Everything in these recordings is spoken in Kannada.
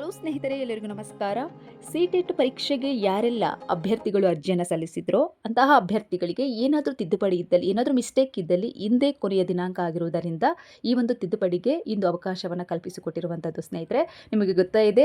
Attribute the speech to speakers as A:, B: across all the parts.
A: ಹಲೋ ಸ್ನೇಹಿತರೆ, ಎಲ್ಲರಿಗೂ ನಮಸ್ಕಾರ. ಸಿಟೆಟ್ ಪರೀಕ್ಷೆಗೆ ಯಾರೆಲ್ಲ ಅಭ್ಯರ್ಥಿಗಳು ಅರ್ಜಿಯನ್ನು ಸಲ್ಲಿಸಿದ್ರೋ ಅಂತಹ ಅಭ್ಯರ್ಥಿಗಳಿಗೆ ಏನಾದರೂ ತಿದ್ದುಪಡಿ ಇದ್ದಲ್ಲಿ, ಏನಾದರೂ ಮಿಸ್ಟೇಕ್ ಇದ್ದಲ್ಲಿ ಇಂದೇ ಕೊನೆಯ ದಿನಾಂಕ ಆಗಿರುವುದರಿಂದ ಈ ಒಂದು ತಿದ್ದುಪಡಿಗೆ ಇಂದು ಅವಕಾಶವನ್ನು ಕಲ್ಪಿಸಿಕೊಟ್ಟಿರುವಂಥದ್ದು. ಸ್ನೇಹಿತರೆ, ನಿಮಗೆ ಗೊತ್ತಾ ಇದೆ,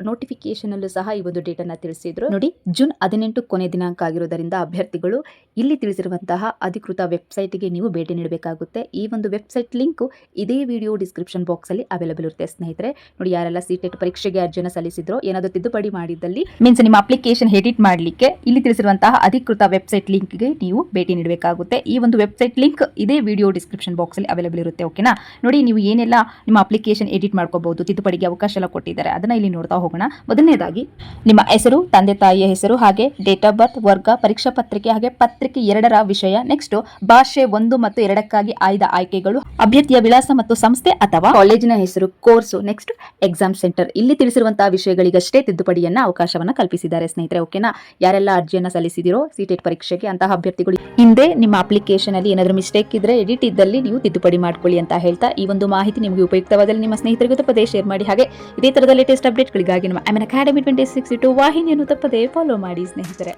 A: ನೋಟಿಫಿಕೇಶನಲ್ಲೂ ಸಹ ಈ ಒಂದು ಡೇಟನ್ನು ತಿಳಿಸಿದ್ರು. ನೋಡಿ, ಜೂನ್ 18 ಕೊನೆಯ ದಿನಾಂಕ ಆಗಿರುವುದರಿಂದ ಅಭ್ಯರ್ಥಿಗಳು ಇಲ್ಲಿ ತಿಳಿಸಿರುವಂತಹ ಅಧಿಕೃತ ವೆಬ್ಸೈಟ್ಗೆ ನೀವು ಭೇಟಿ ನೀಡಬೇಕಾಗುತ್ತೆ. ಈ ಒಂದು ವೆಬ್ಸೈಟ್ ಲಿಂಕ್ ಇದೇ ವಿಡಿಯೋ ಡಿಸ್ಕ್ರಿಪ್ಷನ್ ಬಾಕ್ಸಲ್ಲಿ ಅವೈಲೇಬಲ್ ಇರುತ್ತೆ. ಸ್ನೇಹಿತರೆ ನೋಡಿ, ಯಾರೆಲ್ಲ ಸಿಟೆಟ್ ಪರೀಕ್ಷೆಗೆ ಅರ್ಜಿಯನ್ನು ಸಲ್ಲಿಸಿದ್ರೋ, ಏನಾದರೂ ತಿದ್ದುಪಡಿ ಮಾಡಿದ್ದಲ್ಲಿ ಮೀನ್ಸ್ ನಿಮ್ಮ ಅಪ್ಲಿಕೇಶನ್ ಎಡಿಟ್ ಮಾಡಲಿಕ್ಕೆ ಇಲ್ಲಿ ತಿಳಿಸಿರುವಂತಹ ಅಧಿಕೃತ ವೆಬ್ಸೈಟ್ ಲಿಂಕ್ಗೆ ನೀವು ಭೇಟಿ ನೀಡಬೇಕಾಗುತ್ತೆ. ಈ ಒಂದು ವೆಬ್ಸೈಟ್ ಲಿಂಕ್ ಇದೇ ವಿಡಿಯೋ ಡಿಸ್ಕ್ರಿಪ್ಷನ್ ಬಾಕ್ಸಲ್ಲಿ ಅವೈಲೇಬಲ್ ಇರುತ್ತೆ. ಓಕೆನಾ? ನೋಡಿ, ನೀವು ಏನೆಲ್ಲ ನಿಮ್ಮ ಅಪ್ಲಿಕೇಶನ್ ಎಡಿಟ್ ಮಾಡ್ಕೋಬಹುದು, ತಿದ್ದುಪಡಿಗೆ ಅವಕಾಶ ಎಲ್ಲ ಕೊಟ್ಟಿದ್ದಾರೆ, ಅದನ್ನ ಇಲ್ಲಿ ನೋಡ್ತಾ ಹೋಗೋಣ. ಮೊದಲನೇದಾಗಿ ನಿಮ್ಮ ಹೆಸರು, ತಂದೆ ತಾಯಿಯ ಹೆಸರು, ಹಾಗೆ ಡೇಟ್ ಆಫ್ ಬರ್ತ್, ವರ್ಗ, ಪರೀಕ್ಷಾ ಪತ್ರಿಕೆ, ಹಾಗೆ ಪತ್ರಿಕೆ 2ರ ವಿಷಯ, ನೆಕ್ಸ್ಟ್ ಭಾಷೆ 1 ಮತ್ತು 2ಕ್ಕಾಗಿ ಆಯ್ದ ಆಯ್ಕೆಗಳು, ಅಭ್ಯರ್ಥಿಯ ವಿಳಾಸ ಮತ್ತು ಸಂಸ್ಥೆ ಅಥವಾ ಕಾಲೇಜಿನ ಹೆಸರು, ಕೋರ್ಸು, ನೆಕ್ಸ್ಟ್ ಎಕ್ಸಾಮ್ ಸೆಂಟರ್. ಇಲ್ಲಿ ತಿಳಿಸಿರುವಂತಹ ವಿಷಯಗಳಿಗಷ್ಟೇ ತಿದ್ದುಪಡಿಯನ್ನ ಅವಕಾಶವನ್ನ ಕಲ್ಪಿಸಿದ್ದಾರೆ. ಸ್ನೇಹಿತರೆ, ಓಕೆನಾ? ಯಾರೆಲ್ಲ ಅರ್ಜಿಯನ್ನ ಸಲ್ಲಿಸಿದಿರೋ ಸಿಟೆಟ್ ಪರೀಕ್ಷೆಗೆ ಅಂತಹ ಅಭ್ಯರ್ಥಿಗಳು ಹಿಂದೆ ನಿಮ್ಮ ಅಪ್ಲಿಕೇಶನ್ ಅಲ್ಲಿ ಏನಾದರೂ ಮಿಸ್ಟೇಕ್ ಇದ್ರೆ, ಎಡಿಟ್ ಇದ್ದಲ್ಲಿ ನೀವು ತಿದ್ದುಪಡಿ ಮಾಡ್ಕೊಳ್ಳಿ ಅಂತ ಹೇಳ್ತಾ, ಈ ಒಂದು ಮಾಹಿತಿ ನಿಮಗೆ ಉಪಯುಕ್ತವಾದಲ್ಲಿ ನಿಮ್ಮ ಸ್ನೇಹಿತರಿಗೂ ತಪ್ಪದೇ ಶೇರ್ ಮಾಡಿ. ಹಾಗೆ ಇದೇ ತರದ ಲೇಟೆಸ್ಟ್ ಅಪ್ಡೇಟ್ಗಳಿಗಾಗಿ ನಮ್ಮ ಅಕಾಡೆಮಿ 2062 ವಾಹಿನಿಯನ್ನು ತಪ್ಪದೇ ಫಾಲೋ ಮಾಡಿ ಸ್ನೇಹಿತರೆ.